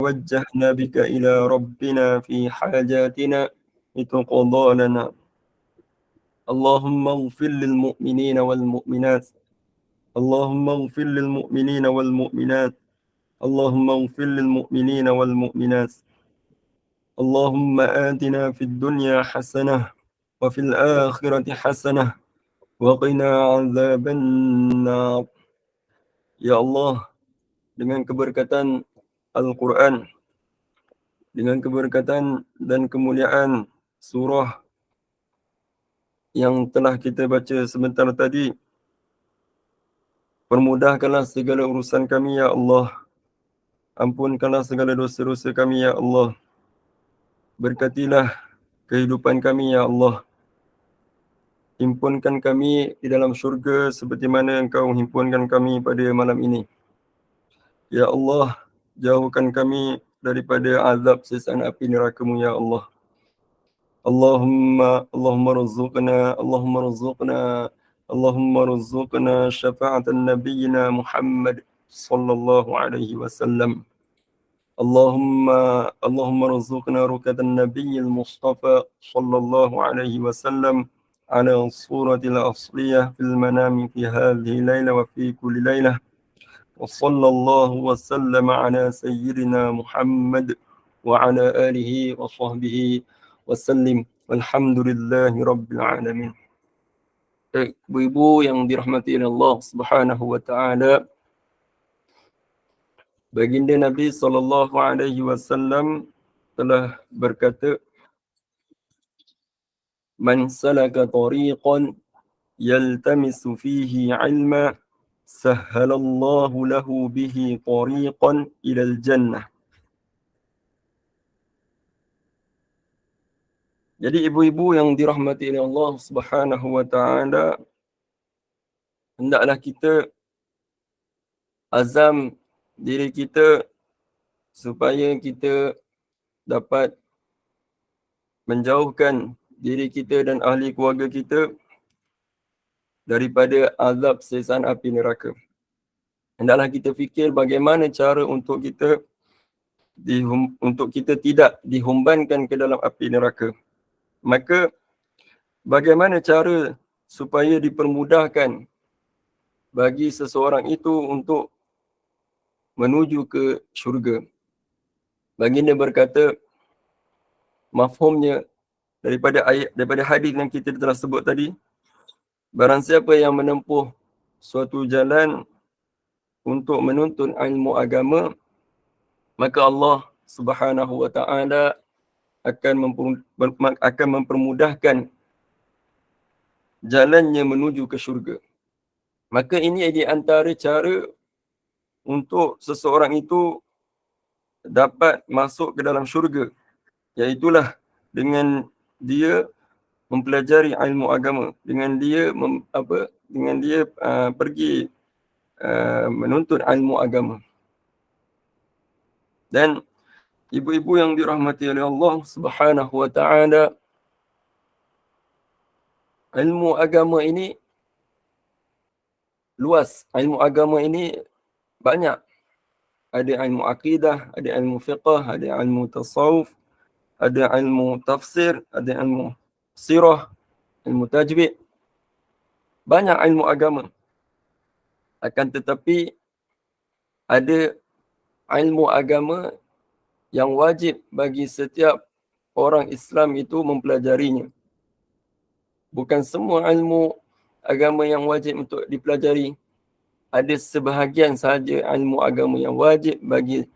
وجهنا بك إلى ربنا في حاجاتنا لتقضى لنا. اللهم اغفر للمؤمنين والمؤمنات. اللهم اغفر للمؤمنين والمؤمنات. اللهم اغفر للمؤمنين والمؤمنات. اللهم آتنا في الدنيا حسنة وفي الآخرة حسنة وقنا عذاب النار. Ya Allah, dengan keberkatan Al-Quran, dengan keberkatan dan kemuliaan surah yang telah kita baca sebentar tadi, permudahkanlah segala urusan kami, ya Allah. Ampunkanlah segala dosa-dosa kami, ya Allah. Berkatilah kehidupan kami, ya Allah. Himpunkan kami di dalam syurga seperti mana Engkau himpunkan kami pada malam ini. Ya Allah, jauhkan kami daripada azab siksa api neraka-Mu, ya Allah. Allahumma rzuqna syafa'atan nabiyyina Muhammad sallallahu alaihi wasallam. Allahumma rzuqna rukatan nabiyyil Mustafa sallallahu alaihi wasallam ala suratil asliyah fil manami fi hadhihi layla wa fi kulli laylah. Wa sallallahu wa sallama ala sayyidina Muhammad wa ala alihi wa sahbihi wa sallim. Walhamdulillahi rabbil alamin. Ibu-ibu yang dirahmati oleh Allah Subhanahu wa taala, baginda Nabi sallallahu alaihi wasallam telah berkata, "Man salaka tariqan yaltamisu fihi 'ilma, sahhalallahu lahu bihi tariqan ilal jannah." Jadi ibu-ibu yang dirahmati oleh Allah Subhanahu wa taala, hendaklah kita azam diri kita supaya kita dapat menjauhkan diri kita dan ahli keluarga kita daripada azab siksaan api neraka. Hendaklah kita fikir bagaimana cara untuk kita tidak dihumbankan ke dalam api neraka. Maka bagaimana cara supaya dipermudahkan bagi seseorang itu untuk menuju ke syurga? Baginda berkata, mafhumnya daripada hadis yang kita telah sebut tadi, barang siapa yang menempuh suatu jalan untuk menuntut ilmu agama, maka Allah Subhanahu wa taala akan mempermudahkan jalannya menuju ke syurga. Maka ini di antara cara untuk seseorang itu dapat masuk ke dalam syurga, iaitulah dengan dia mempelajari ilmu agama, dengan dia pergi menuntut ilmu agama. Dan ibu-ibu yang dirahmati oleh Allah Subhanahu wa taala, ilmu agama ini luas. Ilmu agama ini banyak. Ada ilmu akidah, ada ilmu fiqh, ada ilmu tasawuf, ada ilmu tafsir, ada ilmu sirah, ilmu tajwid. Banyak ilmu agama. Akan tetapi ada ilmu agama yang wajib bagi setiap orang Islam itu mempelajarinya. Bukan semua ilmu agama yang wajib untuk dipelajari. Ada sebahagian sahaja ilmu agama yang wajib bagi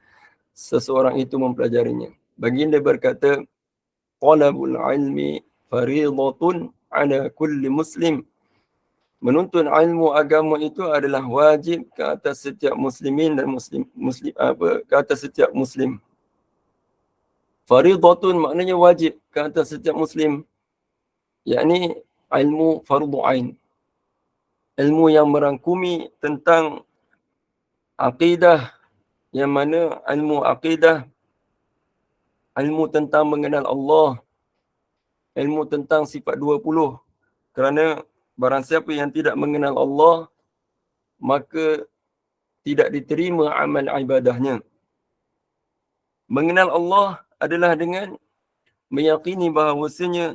seseorang itu mempelajarinya. Baginda berkata, "Talabul ilmi fariidatun 'ala kulli muslim." Menuntut ilmu agama itu adalah wajib ke atas setiap muslimin dan ke atas setiap muslim. Fariidatun maknanya wajib ke atas setiap muslim, yakni ilmu fardu ain. Ilmu yang merangkumi tentang akidah, yang mana ilmu akidah, ilmu tentang mengenal Allah, ilmu tentang sifat 20. Kerana barang siapa yang tidak mengenal Allah, maka tidak diterima amal ibadahnya. Mengenal Allah adalah dengan meyakini bahawasanya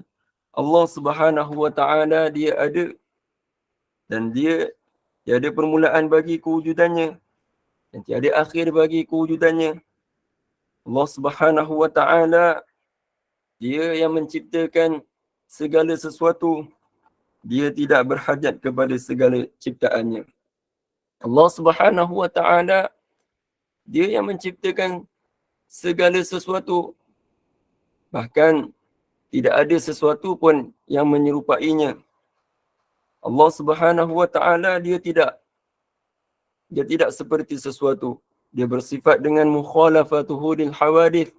Allah Subhanahu wa taala dia ada dan dia tiada permulaan bagi kewujudannya dan tiada akhir bagi kewujudannya. Allah Subhanahu wa taala dia yang menciptakan segala sesuatu. Dia tidak berhajat kepada segala ciptaannya. Allah Subhanahu wa taala dia yang menciptakan segala sesuatu. Bahkan tidak ada sesuatu pun yang menyerupainya. Allah Subhanahu wa taala dia tidak seperti sesuatu. Dia bersifat dengan mukhalafatuhu lil hawadith.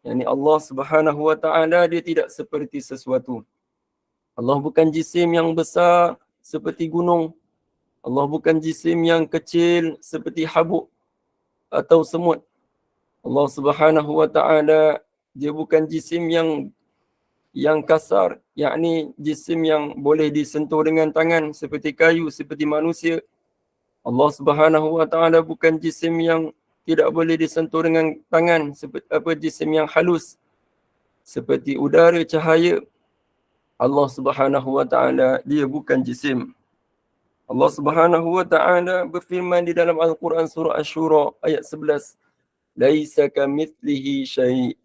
Yani Allah Subhanahu wa taala dia tidak seperti sesuatu. Allah bukan jisim yang besar seperti gunung. Allah bukan jisim yang kecil seperti habuk atau semut. Allah Subhanahu wa taala dia bukan jisim yang kasar, yakni jisim yang boleh disentuh dengan tangan seperti kayu, seperti manusia. Allah Subhanahu wa taala bukan jisim yang tidak boleh disentuh dengan tangan seperti jisim yang halus seperti udara, cahaya. Allah Subhanahu wa taala dia bukan jisim. Allah Subhanahu wa taala berfirman di dalam Al-Quran surah Asy-Syura ayat 11, laisa kamitslihi syai'.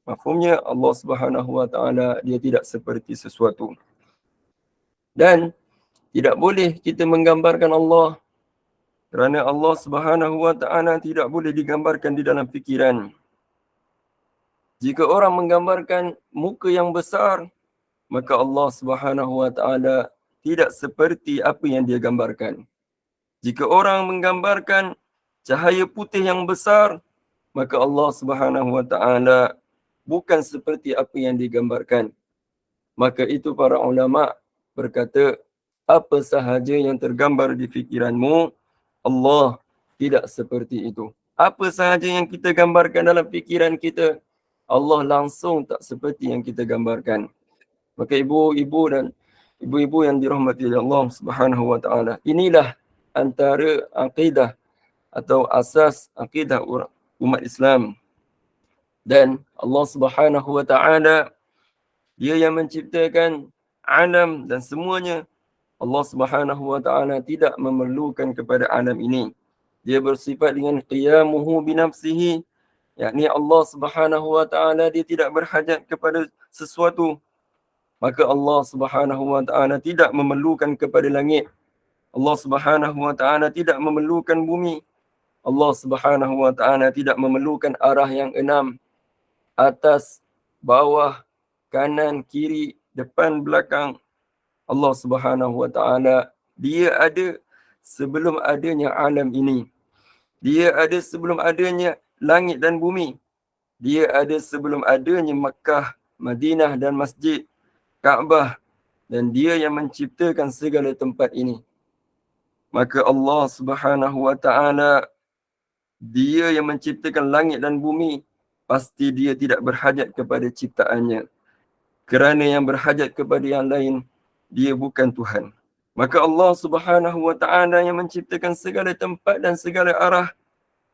Maksudnya Allah Subhanahu wa taala dia tidak seperti sesuatu. Dan tidak boleh kita menggambarkan Allah kerana Allah Subhanahu wa taala tidak boleh digambarkan di dalam fikiran. Jika orang menggambarkan muka yang besar, maka Allah Subhanahu wa taala tidak seperti apa yang dia gambarkan. Jika orang menggambarkan cahaya putih yang besar, maka Allah Subhanahu wa taala bukan seperti apa yang digambarkan. Maka itu para ulama berkata, apa sahaja yang tergambar di fikiranmu, Allah tidak seperti itu. Apa sahaja yang kita gambarkan dalam fikiran kita, Allah langsung tak seperti yang kita gambarkan. Maka ibu-ibu yang dirahmati Allah Subhanahu wa taala, inilah antara akidah atau asas akidah umat Islam. Dan Allah Subhanahu wa taala dia yang menciptakan alam dan semuanya. Allah Subhanahu wa taala tidak memerlukan kepada alam ini. Dia bersifat dengan qiyamuhu binafsihi, yakni Allah Subhanahu wa taala dia tidak berhajat kepada sesuatu. Maka Allah Subhanahu wa taala tidak memerlukan kepada langit. Allah Subhanahu wa taala tidak memerlukan bumi. Allah Subhanahu wa taala tidak memerlukan arah yang 6, atas, bawah, kanan, kiri, depan, belakang. Allah Subhanahu wa taala dia ada sebelum adanya alam ini. Dia ada sebelum adanya langit dan bumi. Dia ada sebelum adanya Makkah, Madinah dan Masjid Kaabah, dan dia yang menciptakan segala tempat ini. Maka Allah Subhanahu wa taala dia yang menciptakan langit dan bumi, pasti dia tidak berhajat kepada ciptaannya. Kerana yang berhajat kepada yang lain, dia bukan Tuhan. Maka Allah Subhanahu wa taala yang menciptakan segala tempat dan segala arah,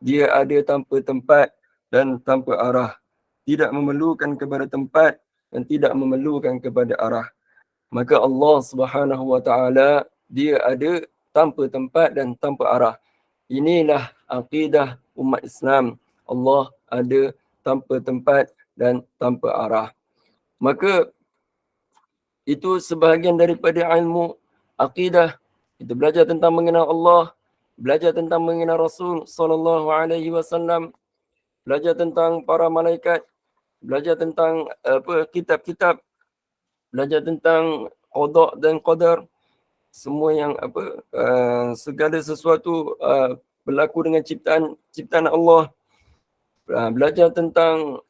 dia ada tanpa tempat dan tanpa arah. Tidak memerlukan kepada tempat dan tidak memerlukan kepada arah. Maka Allah Subhanahu wa taala dia ada tanpa tempat dan tanpa arah. Inilah akidah umat Islam. Allah ada tanpa tempat dan tanpa arah. Maka itu sebahagian daripada ilmu akidah. Kita belajar tentang mengenal Allah, belajar tentang mengenal Rasul sallallahu alaihi wasallam, belajar tentang para malaikat, belajar tentang kitab-kitab, belajar tentang qada dan qadar, semua yang segala sesuatu berlaku dengan ciptaan Allah. Belajar tentang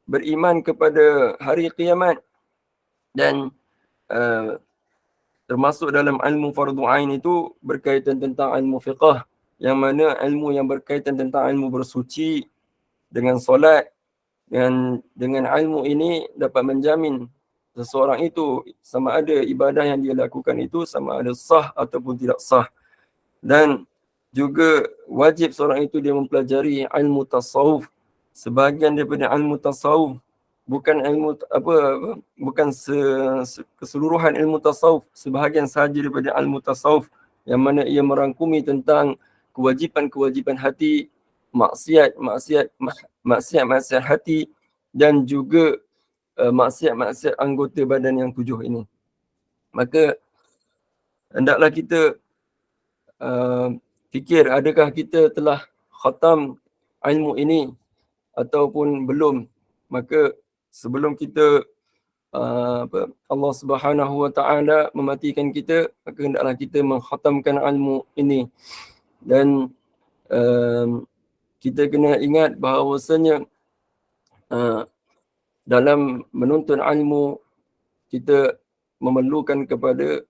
beriman kepada hari kiamat, dan termasuk dalam ilmu fardu ain itu berkaitan tentang ilmu fiqh, yang mana ilmu yang berkaitan tentang ilmu bersuci dengan solat, dengan ilmu ini dapat menjamin seseorang itu sama ada ibadah yang dia lakukan itu sama ada sah ataupun tidak sah. Dan juga wajib seorang itu dia mempelajari ilmu tasawuf, sebahagian daripada ilmu tasawuf, bukan ilmu bukan keseluruhan ilmu tasawuf, sebahagian sahaja daripada ilmu tasawuf yang mana ia merangkumi tentang kewajipan-kewajipan hati, maksiat-maksiat hati dan juga maksiat-maksiat anggota badan yang 7 ini. Maka hendaklah kita fikir adakah kita telah khatam ilmu ini ataupun belum. Maka sebelum kita Allah Subhanahu wa taala mematikan kita, maka hendaklah kita mengkhatamkan ilmu ini. Dan kita kena ingat bahawasanya dalam menuntut ilmu kita memerlukan kepada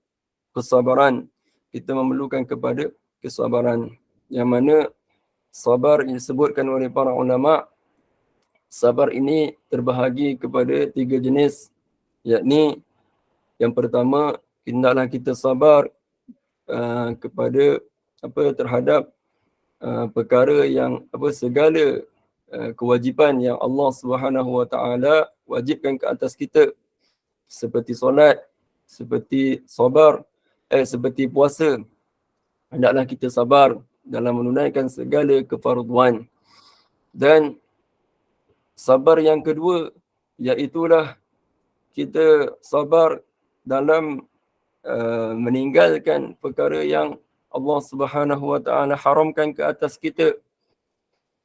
kesabaran. Kita memerlukan kepada kesabaran, yang mana sabar yang disebutkan oleh para ulama, sabar ini terbahagi kepada 3 jenis, yakni yang pertama, hendaklah kita sabar kepada terhadap perkara yang segala kewajipan yang Allah Subhanahu wa taala wajibkan ke atas kita, seperti solat, seperti seperti puasa. Hendaklah kita sabar dalam menunaikan segala kefarduan. Dan sabar yang kedua, iaitulah kita sabar dalam meninggalkan perkara yang Allah Subhanahu wa taala haramkan ke atas kita,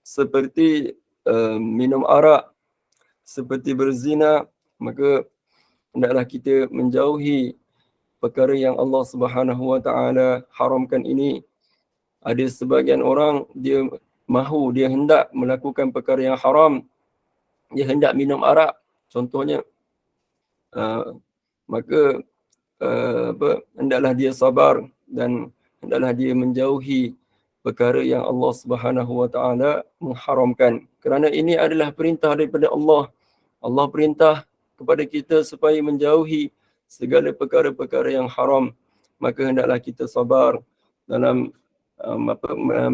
seperti minum arak, seperti berzina. Maka hendaklah kita menjauhi perkara yang Allah Subhanahu wa taala haramkan ini. Ada sebagian orang dia hendak melakukan perkara yang haram, dia hendak minum arak contohnya, maka hendaklah dia sabar dan hendaklah dia menjauhi perkara yang Allah Subhanahu wa taala mengharamkan, kerana ini adalah perintah daripada Allah. Allah perintah kepada kita supaya menjauhi segala perkara-perkara yang haram, maka hendaklah kita sabar dalam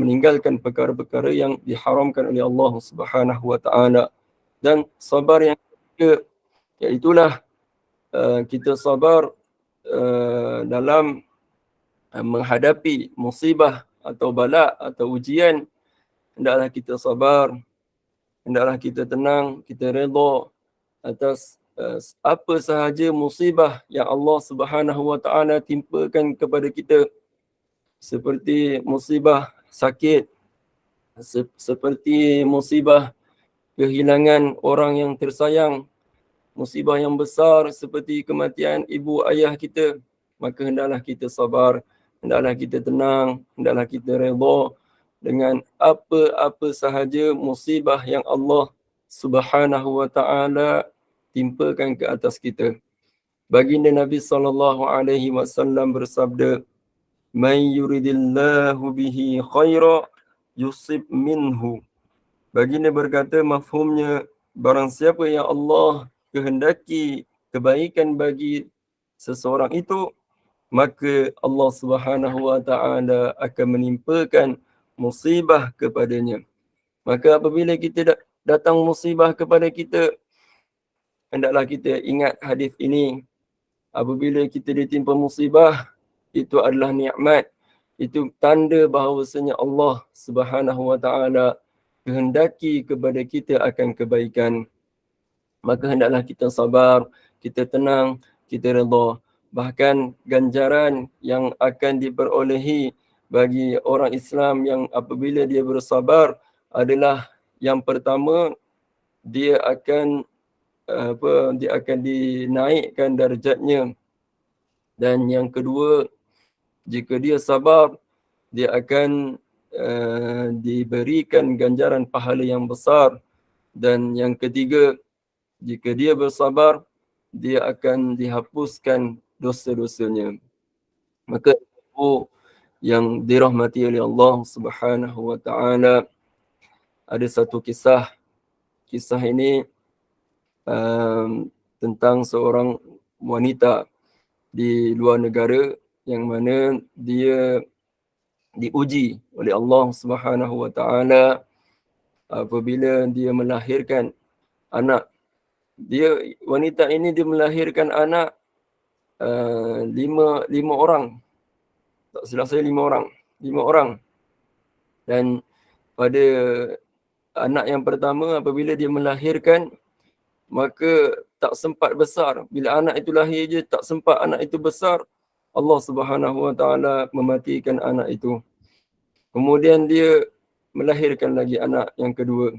meninggalkan perkara-perkara yang diharamkan oleh Allah Subhanahu wa taala. Dan sabar yang ketiga, iaitulah kita sabar dalam menghadapi musibah atau bala atau ujian. Hendaklah kita sabar, hendaklah kita tenang, kita redha atas apa sahaja musibah yang Allah Subhanahu wa taala timpakan kepada kita, seperti musibah sakit, seperti musibah kehilangan orang yang tersayang, musibah yang besar seperti kematian ibu ayah kita. Maka hendaklah kita sabar, hendaklah kita tenang, hendaklah kita redha dengan apa-apa sahaja musibah yang Allah Subhanahu wa taala timpakan ke atas kita. Baginda Nabi sallallahu alaihi wasallam bersabda, "Man yuridillahu bihi khaira yusib minhu." Baginda berkata, mafhumnya, barang siapa yang Allah kehendaki kebaikan bagi seseorang itu, maka Allah Subhanahu wa taala akan menimpakan musibah kepadanya. Maka apabila kita datang musibah kepada kita, hendaklah kita ingat hadis ini. Apabila kita ditimpa musibah, itu adalah nikmat. Itu tanda bahawasanya Allah Subhanahu wa taala kehendaki kepada kita akan kebaikan. Maka hendaklah kita sabar, kita tenang, kita redha. Bahkan ganjaran yang akan diperolehi bagi orang Islam yang apabila dia bersabar adalah, yang pertama, dia akan dinaikkan darjatnya. Dan yang kedua, jika dia sabar, dia akan diberikan ganjaran pahala yang besar. Dan yang ketiga, jika dia bersabar, dia akan dihapuskan dosa-dosanya. Maka yang dirahmati oleh Allah Subhanahu wa taala, ada satu kisah. Kisah ini tentang seorang wanita di luar negara yang mana dia diuji oleh Allah Subhanahu wa taala apabila dia melahirkan anak, wanita ini dia melahirkan anak lima orang, tak silap saya 5 orang. Dan pada anak yang pertama, apabila dia melahirkan, maka tak sempat besar. Bila anak itu lahir je, tak sempat anak itu besar, Allah Subhanahu Wa Taala mematikan anak itu. Kemudian dia melahirkan lagi anak yang kedua.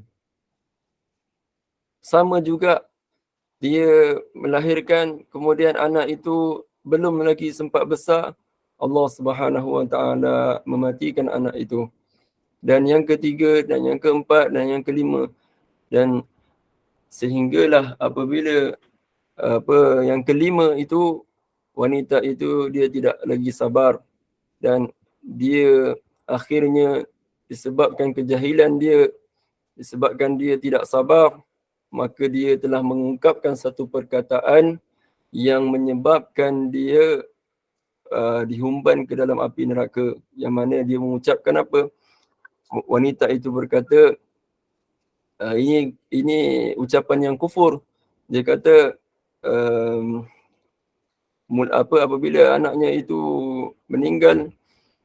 Sama juga, dia melahirkan, kemudian anak itu belum lagi sempat besar, Allah Subhanahu Wa Taala mematikan anak itu. Dan yang ketiga, dan yang keempat, dan yang kelima. Dan sehinggalah apabila yang kelima itu, wanita itu dia tidak lagi sabar, dan dia akhirnya disebabkan kejahilan dia, disebabkan dia tidak sabar, maka dia telah mengungkapkan satu perkataan yang menyebabkan dia dihumban ke dalam api neraka. Yang mana dia mengucapkan apa? Wanita itu berkata, ini ucapan yang kufur. Dia kata, apabila anaknya itu meninggal,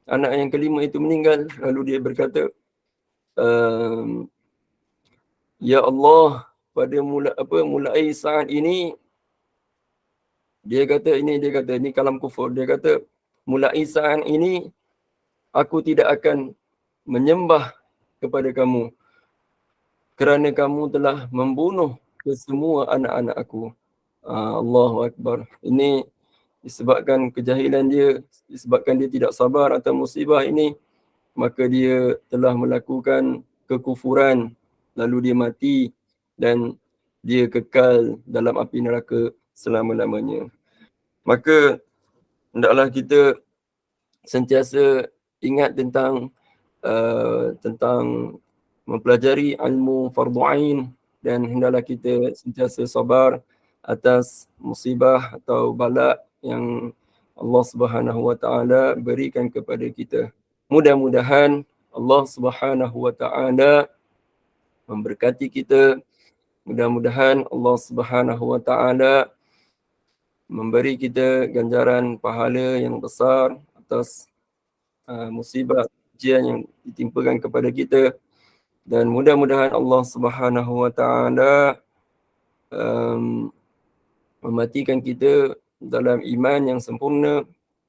anak yang kelima itu meninggal, lalu dia berkata, ya Allah, pada mulai saat ini, dia kata ini kalam kufur. Dia kata, mulai saat ini aku tidak akan menyembah kepada kamu kerana kamu telah membunuh kesemua anak-anak aku. Allahu Akbar. Ini disebabkan kejahilan dia, disebabkan dia tidak sabar atas musibah ini, maka dia telah melakukan kekufuran, lalu dia mati dan dia kekal dalam api neraka selama-lamanya. Maka hendaklah kita sentiasa ingat tentang mempelajari ilmu fardu ain, dan hendaklah kita sentiasa sabar atas musibah atau bala yang Allah Subhanahu Wa Taala berikan kepada kita. Mudah-mudahan Allah Subhanahu Wa Taala memberkati kita. Mudah-mudahan Allah Subhanahu Wa Taala memberi kita ganjaran pahala yang besar atas musibah ujian yang ditimpakan kepada kita. Dan mudah-mudahan Allah Subhanahu Wa Taala mematikan kita dalam iman yang sempurna,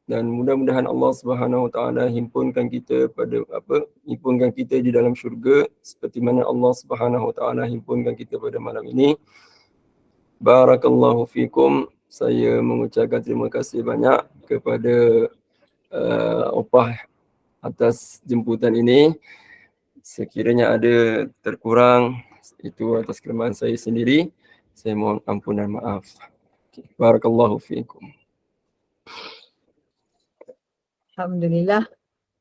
dan mudah-mudahan Allah Subhanahu Wa Taala himpunkan kita di dalam syurga seperti mana Allah Subhanahu Wa Taala himpunkan kita pada malam ini. Barakallahu fikum. Saya mengucapkan terima kasih banyak kepada Opah atas jemputan ini. Sekiranya ada terkurang, itu atas kelemahan saya sendiri. Saya mohon ampun dan maaf. Barakallahu fiikum. Alhamdulillah.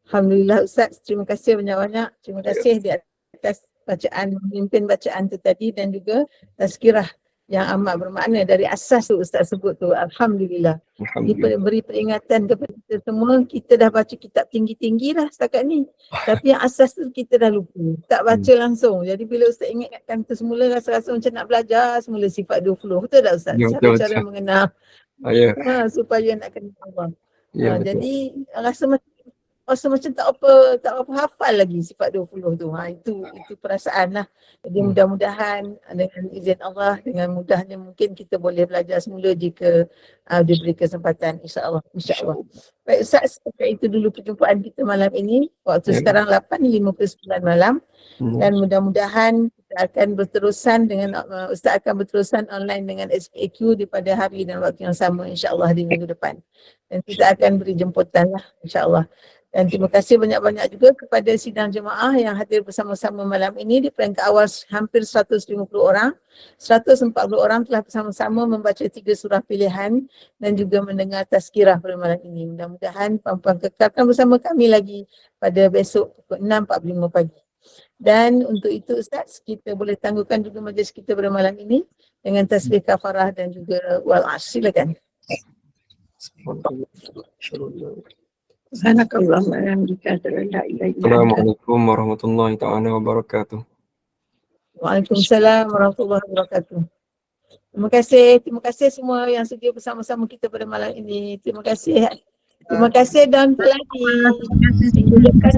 Alhamdulillah Ustaz. Terima kasih banyak-banyak. Terima kasih di atas bacaan, memimpin bacaan tu tadi, dan juga tazkirah yang amat bermakna dari asas tu Ustaz sebut tu. Alhamdulillah. Beri peringatan kepada kita semua. Kita dah baca kitab tinggi-tinggi dah setakat ni. Tapi yang asas tu kita dah lupa. Tak baca langsung. Jadi bila Ustaz ingatkan tu semula, rasa-rasa macam nak belajar semula sifat 20. Betul tak Ustaz? Cara-cara mengenal. Supaya nak kenal Allah. Jadi rasa macam tak apa hafal lagi sifat 20 tu. Itu perasaan lah. Jadi mudah-mudahan dengan izin Allah, dengan mudahnya mungkin kita boleh belajar semula jika diberi kesempatan, insya-Allah. Baik Ustaz, itu dulu perjumpaan kita malam ini. Waktu sekarang 8:59 malam. Dan mudah-mudahan kita akan berterusan dengan Ustaz akan berterusan online dengan SPAQ di pada hari dan waktu yang sama, insya-Allah di minggu depan. Dan kita akan beri jemputan lah, insya-Allah. Dan terima kasih banyak-banyak juga kepada sidang jemaah yang hadir bersama-sama malam ini. Di peringkat awal hampir 150 orang. 140 orang telah bersama-sama membaca 3 surah pilihan dan juga mendengar tazkirah pada malam ini. Mudah-mudahan puan-puan kekalkan bersama kami lagi pada besok pukul 6.45 pagi. Dan untuk itu Ustaz, kita boleh tangguhkan juga majlis kita pada malam ini dengan tasbih kafarah dan juga wal-'ashr. Silakan. Assalamualaikum warahmatullahi taala wabarakatuh. Waalaikumsalam warahmatullahi wabarakatuh. Terima kasih semua yang sedia bersama-sama kita pada malam ini. Terima kasih dan lagi. Minggu depan